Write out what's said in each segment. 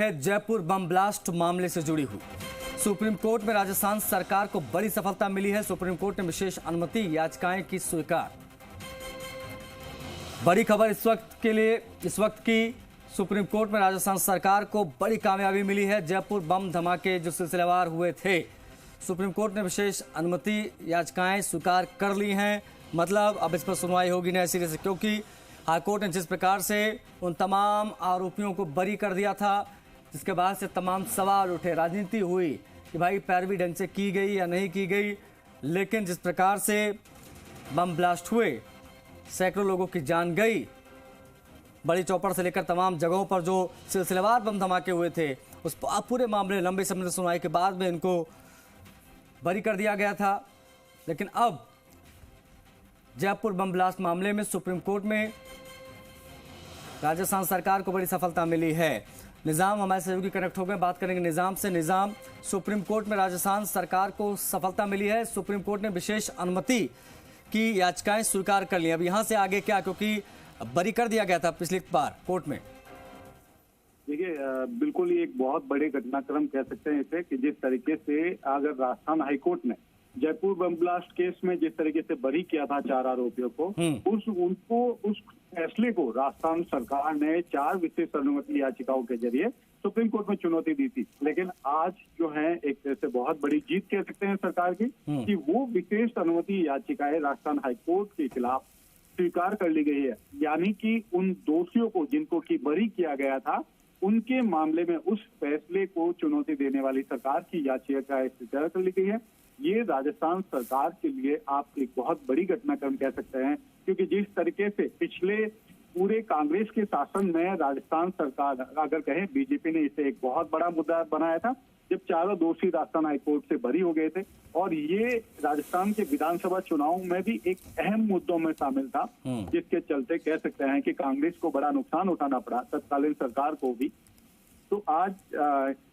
है Jaipur bomb blast मामले से जुड़ी हुई। सुप्रीम कोर्ट में राजस्थान सरकार को बड़ी सफलता मिली है। सुप्रीम कोर्ट ने विशेष अनुमति याचिकाएं की स्वीकार। बड़ी खबर इस वक्त की सुप्रीम कोर्ट में राजस्थान सरकार को बड़ी कामयाबी मिली है। जयपुर बम धमाके जो सिलसिलेवार हुए थे, सुप्रीम कोर्ट ने विशेष अनुमति याचिकाएं स्वीकार कर ली हैं। मतलब अब इस पर सुनवाई होगी नए सिरे से, क्योंकि हाईकोर्ट ने जिस प्रकार से उन तमाम आरोपियों को बरी कर दिया था, जिसके बाद से तमाम सवाल उठे, राजनीति हुई कि भाई पैरवी ढंग से की गई या नहीं की गई। लेकिन जिस प्रकार से बम ब्लास्ट हुए, सैकड़ों लोगों की जान गई, बड़ी चौपड़ से लेकर तमाम जगहों पर जो सिलसिलेवार बम धमाके हुए थे, उस पूरे मामले लंबे समय से सुनवाई के बाद में इनको बरी कर दिया गया था। लेकिन अब जयपुर बम ब्लास्ट मामले में सुप्रीम कोर्ट में राजस्थान सरकार को बड़ी सफलता मिली है। निजाम हमारे सहयोगी कनेक्ट हो गए, बात करेंगे निजाम से। निजाम, सुप्रीम कोर्ट में राजस्थान सरकार को सफलता मिली है। सुप्रीम कोर्ट ने विशेष अनुमति की याचिकाएं स्वीकार कर ली। अब यहां से आगे क्या, क्योंकि बरी कर दिया गया था पिछली बार कोर्ट में। देखिए, बिल्कुल ये एक बहुत बड़े घटनाक्रम कह सकते हैं इसे, कि जिस तरीके से अगर राजस्थान हाईकोर्ट ने जयपुर बम ब्लास्ट केस में जिस तरीके से बरी किया था 4 आरोपियों को, उस फैसले को राजस्थान सरकार ने 4 विशेष अनुमति याचिकाओं के जरिए सुप्रीम कोर्ट में चुनौती दी थी। लेकिन आज जो है एक तरह से बहुत बड़ी जीत कह सकते हैं सरकार की, कि वो विशेष अनुमति याचिकाएं राजस्थान हाईकोर्ट के खिलाफ स्वीकार कर ली गई है। यानी कि उन दोषियों को जिनको की बरी किया गया था, उनके मामले में उस फैसले को चुनौती देने वाली सरकार की याचिका स्वीकार कर ली गई है। ये राजस्थान सरकार के लिए आप एक बहुत बड़ी घटनाक्रम कह सकते हैं, क्योंकि जिस तरीके से पिछले पूरे कांग्रेस के शासन में राजस्थान सरकार, अगर कहें बीजेपी ने इसे एक बहुत बड़ा मुद्दा बनाया था, जब चारों दोषी राजस्थान हाईकोर्ट से बरी हो गए थे, और ये राजस्थान के विधानसभा चुनाव में भी एक अहम मुद्दों में शामिल था, जिसके चलते कह सकते हैं कि कांग्रेस को बड़ा नुकसान उठाना पड़ा, तत्कालीन सरकार को भी। तो आज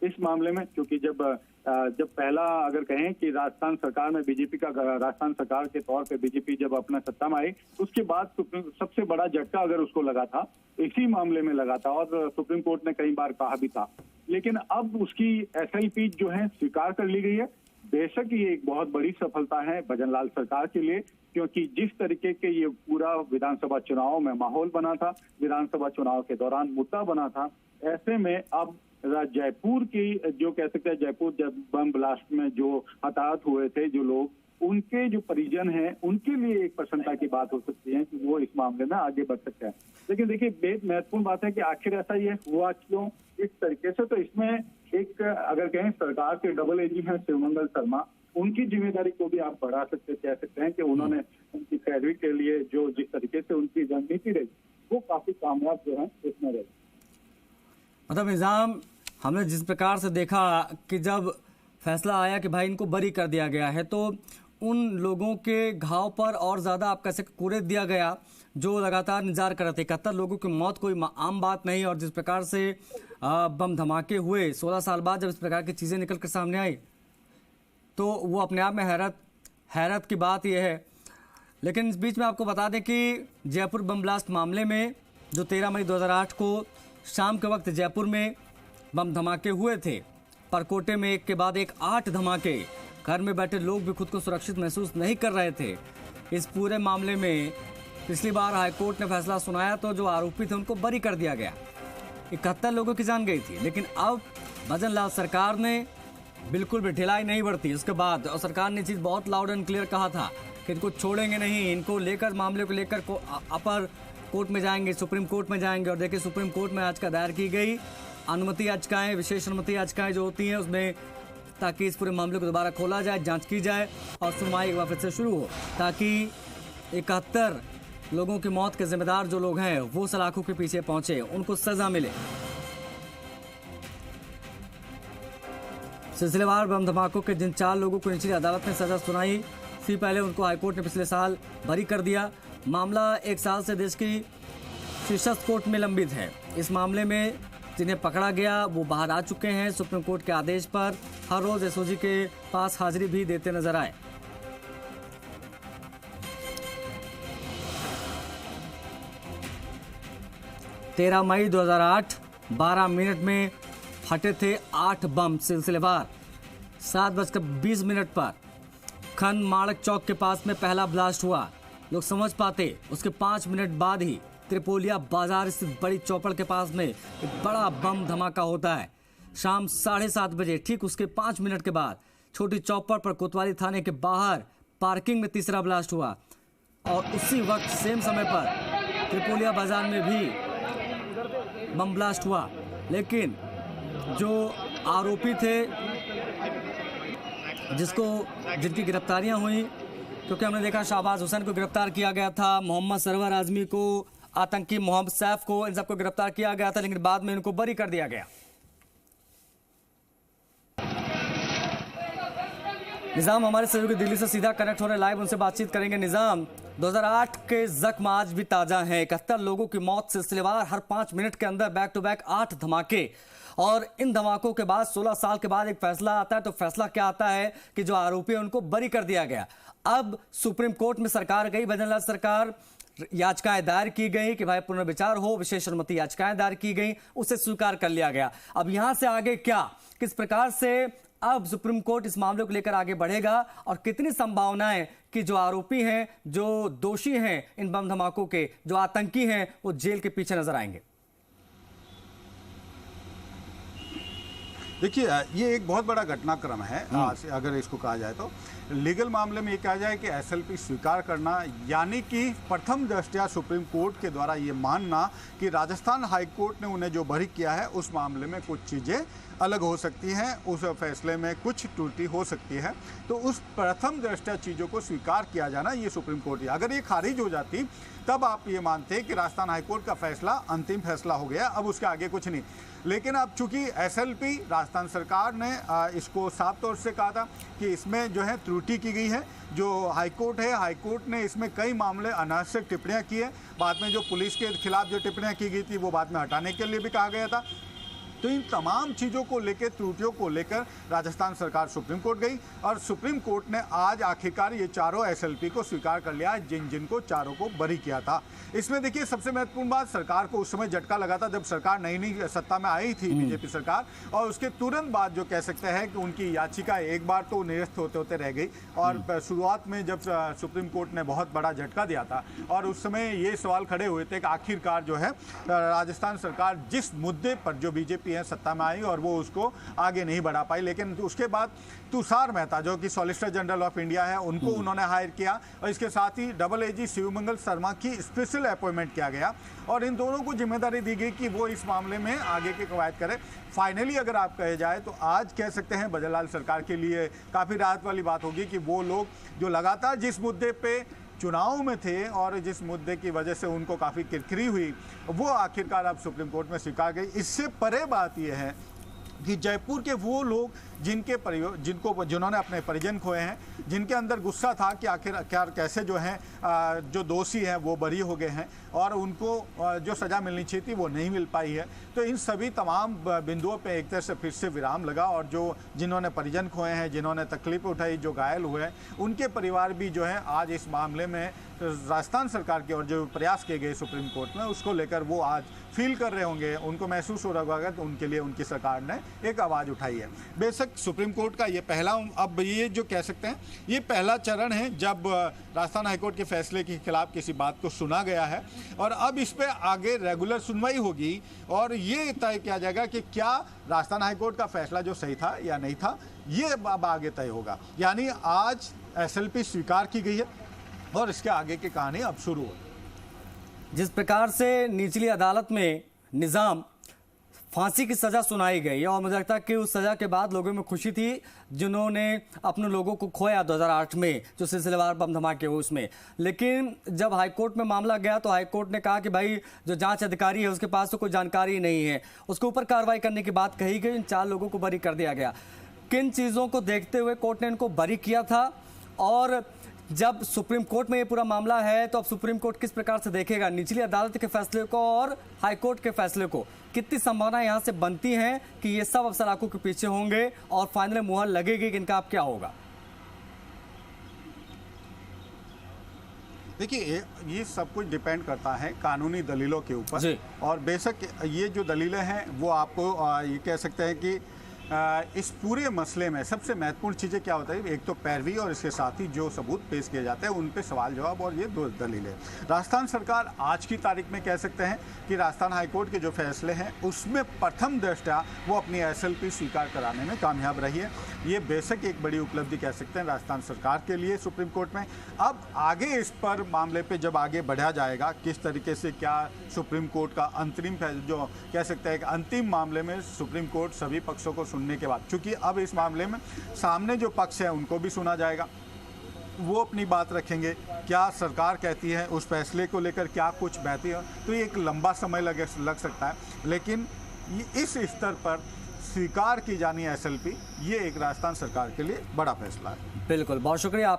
इस मामले में, क्योंकि जब पहला अगर कहें कि राजस्थान सरकार में बीजेपी का, राजस्थान सरकार के तौर पे बीजेपी जब अपना सत्ता में आई, उसके बाद सबसे बड़ा झटका अगर उसको लगा था, इसी मामले में लगा था, और सुप्रीम कोर्ट ने कई बार कहा भी था। लेकिन अब उसकी SLP जो है स्वीकार कर ली गई है। बेशक ये एक बहुत बड़ी सफलता है भजनलाल सरकार के लिए, क्योंकि जिस तरीके के ये पूरा विधानसभा चुनाव में माहौल बना था, विधानसभा चुनाव के दौरान मुद्दा बना था, ऐसे में अब जयपुर की जो कह सकते हैं, जयपुर जब बम ब्लास्ट में जो हताहत हुए थे जो लोग, उनके जो परिजन हैं, उनके लिए एक प्रसन्नता की बात हो सकती है कि वो इस मामले में आगे बढ़ सकते हैं। लेकिन देखिए, बेहद महत्वपूर्ण बात है कि आखिर ऐसा ये हुआ क्यों इस तरीके से। तो इसमें एक अगर कहें सरकार के डबल एजेंट हैं शिवमंगल शर्मा, उनकी जिम्मेदारी को भी आप बढ़ा सकते कह सकते हैं कि उन्होंने उनकी पैरवी के लिए जो जिस तरीके से उनकी रणनीति रही, वो काफी कामयाब जो है इसमें रही। मतलब निजाम, हमने जिस प्रकार से देखा कि जब फैसला आया कि भाई इनको बरी कर दिया गया है, तो उन लोगों के घाव पर और ज़्यादा आप कैसे कूड़े दिया गया जो लगातार इंतजार कर रहे थे। 71 लोगों की मौत कोई आम बात नहीं, और जिस प्रकार से बम धमाके हुए 16 साल बाद जब इस प्रकार की चीज़ें निकल कर सामने आई, तो वो अपने आप में हैरत की बात यह है। लेकिन इस बीच में आपको बता दें कि जयपुर बम ब्लास्ट मामले में जो 13 मई 2008 को शाम के वक्त जयपुर में बम धमाके हुए थे, परकोटे में एक के बाद एक 8 धमाके, घर में बैठे लोग भी खुद को सुरक्षित महसूस नहीं कर रहे थे। इस पूरे मामले में पिछली बार हाईकोर्ट ने फैसला सुनाया तो जो आरोपी थे उनको बरी कर दिया गया, 71 लोगों की जान गई थी। लेकिन अब भजनलाल सरकार ने बिल्कुल भी ढिलाई नहीं बढ़ती उसके बाद, और सरकार ने चीज़ बहुत लाउड एंड क्लियर कहा था कि इनको छोड़ेंगे नहीं, इनको लेकर मामले को लेकर अपर कोर्ट में जाएंगे, सुप्रीम कोर्ट में जाएंगे। और देखिए, सुप्रीम कोर्ट में आज का दायर की गई अनुमति याचिकाएं, विशेष अनुमति याचिकाएं जो होती हैं उसमें, ताकि इस पूरे मामले को दोबारा खोला जाए, जांच की जाए और सुनवाई एक बार फिर से शुरू हो, ताकि 71 लोगों की मौत के जिम्मेदार जो लोग हैं वो सलाखों के पीछे पहुंचे, उनको सजा मिले। सिलसिलेवार बम धमाकों के जिन 4 लोगों को निचली अदालत ने सजा सुनाई थी, पहले उनको हाईकोर्ट ने पिछले साल बरी कर दिया। मामला 1 साल से देश की शीर्षस्थ कोर्ट में लंबित है। इस मामले में जिन्हें पकड़ा गया वो बाहर आ चुके हैं। सुप्रीम कोर्ट के आदेश पर हर रोज एसओजी के पास हाजिरी भी देते नजर आए। 13 मई 2008 12 मिनट में फटे थे 8 बम सिलसिलेवार। 7:20 पर खन माड़क चौक के पास में पहला ब्लास्ट हुआ। लोग समझ पाते उसके 5 मिनट बाद ही त्रिपोलिया बाजार स्थित बड़ी चौपड़ के पास में एक बड़ा बम धमाका होता है। शाम 7:30 बजे ठीक उसके 5 मिनट के बाद छोटी चौपड़ पर कोतवाली थाने के बाहर पार्किंग में तीसरा ब्लास्ट हुआ और उसी वक्त सेम समय पर त्रिपोलिया बाजार में भी बम ब्लास्ट हुआ। लेकिन जो आरोपी थे जिनकी गिरफ्तारियां हुई, क्योंकि हमने देखा शाहबाज हुसैन को गिरफ्तार किया गया था, मोहम्मद सरवर आजमी को, आतंकी मोहम्मद सैफ को, इन सबको गिरफ्तार किया गया था, लेकिन बाद में इनको बरी कर दिया गया। निजाम हमारे सहयोगी दिल्ली से सीधा कनेक्ट हो रहे, लाइव उनसे बातचीत करेंगे। निजाम, 2008 के जख्म आज भी ताजा हैं। 71 लोगों की मौत सिलसिलेवार, हर 5 मिनट के अंदर बैक टू बैक 8 धमाके, और इन धमाकों के बाद 16 साल के बाद एक फैसला आता है। तो फैसला क्या आता है कि जो आरोपी है उनको बरी कर दिया गया। अब सुप्रीम कोर्ट में सरकार गई, भजनलाल सरकार, याचिकाएं दायर की गई कि भाई पुनर्विचार हो, विशेष अनुमति याचिकाएं दायर की गई, उसे स्वीकार कर लिया गया। अब यहां से आगे क्या, किस प्रकार से अब सुप्रीम कोर्ट इस मामले को लेकर आगे बढ़ेगा और कितनी संभावनाएं कि जो आरोपी हैं, जो दोषी हैं इन बम धमाकों के, जो आतंकी हैं, वो जेल के पीछे नजर आएंगे? देखिए, ये एक बहुत बड़ा घटनाक्रम है। अगर इसको कहा जाए तो लीगल मामले में ये कहा जाए कि एसएलपी स्वीकार करना, यानी कि प्रथम दृष्टया सुप्रीम कोर्ट के द्वारा ये मानना कि राजस्थान हाई कोर्ट ने उन्हें जो बरी किया है उस मामले में कुछ चीज़ें अलग हो सकती हैं, उस फैसले में कुछ त्रुटि हो सकती है, तो उस प्रथम दृष्टया चीज़ों को स्वीकार किया जाना ये सुप्रीम कोर्ट है। अगर ये खारिज हो जाती तब आप ये मानते कि राजस्थान हाईकोर्ट का फैसला अंतिम फैसला हो गया, अब उसके आगे कुछ नहीं। लेकिन अब चूंकि एसएलपी राजस्थान सरकार ने इसको साफ तौर से कहा था कि इसमें जो है त्रुटि की गई है। जो हाईकोर्ट है, हाईकोर्ट ने इसमें कई मामले अनावश्यक टिप्पणियां की है। बाद में जो पुलिस के खिलाफ जो टिप्पणियां की गई थी वो बाद में हटाने के लिए भी कहा गया था। तो इन तमाम चीज़ों को लेकर, त्रुटियों को लेकर राजस्थान सरकार सुप्रीम कोर्ट गई और सुप्रीम कोर्ट ने आज आखिरकार ये चारों एसएलपी को स्वीकार कर लिया, जिनको चारों को बरी किया था। इसमें देखिए, सबसे महत्वपूर्ण बात, सरकार को उस समय झटका लगा था जब सरकार नई सत्ता में आई थी, बीजेपी सरकार, और उसके तुरंत बाद जो कह सकते हैं कि उनकी याचिका एक बार तो निरस्त होते होते रह गई। और शुरुआत में जब सुप्रीम कोर्ट ने बहुत बड़ा झटका दिया था और उस समय ये सवाल खड़े हुए थे कि आखिरकार जो है राजस्थान सरकार जिस मुद्दे पर जो बीजेपी है सत्ता में आई और वो उसको आगे नहीं बढ़ा पाई। लेकिन उसके बाद तुषार मेहता जो कि सॉलिसिटर जनरल ऑफ इंडिया है, उनको उन्होंने हायर किया और इसके साथ ही डबल एजी शिवमंगल शर्मा की स्पेशल अपॉइंटमेंट किया गया और इन दोनों को जिम्मेदारी दी गई कि वो इस मामले में आगे की कवायद करें। फाइनली अगर आप कहे जाए तो आज कह सकते हैं भजनलाल सरकार के लिए काफ़ी राहत वाली बात होगी कि वो लोग जो लगातार जिस मुद्दे पे चुनाव में थे और जिस मुद्दे की वजह से उनको काफ़ी किरकिरी हुई, वो आखिरकार अब सुप्रीम कोर्ट में स्वीकार गई। इससे परे बात यह है कि जयपुर के वो लोग जिन्होंने अपने परिजन खोए हैं, जिनके अंदर गुस्सा था कि आखिर कैसे जो हैं जो दोषी हैं वो बरी हो गए हैं और उनको जो सज़ा मिलनी चाहिए थी वो नहीं मिल पाई है, तो इन सभी तमाम बिंदुओं पे एक तरह से फिर से विराम लगा और जिन्होंने परिजन खोए हैं, जिन्होंने तकलीफ उठाई, जो घायल हुए हैं, उनके परिवार भी जो है आज इस मामले में राजस्थान सरकार की और जो प्रयास किए गए सुप्रीम कोर्ट में उसको लेकर वो आज फील कर रहे होंगे, उनको महसूस हो रहा होगा तो उनके लिए उनकी सरकार ने एक आवाज़ उठाई है। बेशक सुप्रीम कोर्ट का ये पहला, अब ये जो कह सकते हैं ये पहला चरण है जब राजस्थान हाईकोर्ट के फैसले के खिलाफ किसी बात को सुना गया है और अब इस पर आगे रेगुलर सुनवाई होगी और ये तय किया जाएगा कि क्या राजस्थान हाईकोर्ट का फैसला जो सही था या नहीं था, ये अब आगे तय होगा। यानी आज एसएलपी स्वीकार की गई है और इसके आगे की कहानी अब शुरू हो। जिस प्रकार से निचली अदालत में निजाम फांसी की सजा सुनाई गई और मुझे लगता है कि उस सजा के बाद लोगों में खुशी थी जिन्होंने अपने लोगों को खोया 2008 में जो सिलसिलेवार बम धमाके हुए उसमें। लेकिन जब हाईकोर्ट में मामला गया तो हाईकोर्ट ने कहा कि भाई जो जांच अधिकारी है उसके पास तो कोई जानकारी नहीं है, उसके ऊपर कार्रवाई करने की बात कही गई। इन 4 लोगों को बरी कर दिया गया। किन चीज़ों को देखते हुए कोर्ट ने इनको बरी किया था और जब सुप्रीम कोर्ट में ये पूरा मामला है तो अब सुप्रीम कोर्ट किस प्रकार से देखेगा निचली अदालत के फैसले को और हाई कोर्ट के फैसले को? कितनी संभावना यहां से बनती हैं कि ये सब अब सलाखों के पीछे होंगे और फाइनल मुहर लगेगी कि इनका अब क्या होगा? देखिए ये सब कुछ डिपेंड करता है कानूनी दलीलों के ऊपर। जी। और बेशक ये जो दलीलें हैं वो आपको ये कह सकते हैं कि इस पूरे मसले में सबसे महत्वपूर्ण चीज़ें क्या होता है, एक तो पैरवी और इसके साथ ही जो सबूत पेश किए जाते हैं उन पे सवाल जवाब, और ये दो दलीलें। राजस्थान सरकार आज की तारीख में कह सकते हैं कि राजस्थान हाईकोर्ट के जो फैसले हैं उसमें प्रथम दृष्टया वो अपनी SLP स्वीकार कराने में कामयाब रही है। ये बेशक एक बड़ी उपलब्धि कह सकते हैं राजस्थान सरकार के लिए सुप्रीम कोर्ट में। अब आगे इस पर मामले पे जब आगे बढ़ा जाएगा, किस तरीके से क्या सुप्रीम कोर्ट का अंतरिम जो कह सकते हैं कि अंतिम मामले में सुप्रीम कोर्ट सभी पक्षों को सुनने के बाद, चूंकि अब इस मामले में सामने जो पक्ष है उनको भी सुना जाएगा, वो अपनी बात रखेंगे, क्या सरकार कहती है उस फैसले को लेकर क्या कुछ बहती है, तो ये एक लंबा समय लग सकता है। लेकिन इस स्तर पर स्वीकार की जानी SLP ये एक राजस्थान सरकार के लिए बड़ा फैसला है। बिल्कुल, बहुत शुक्रिया आप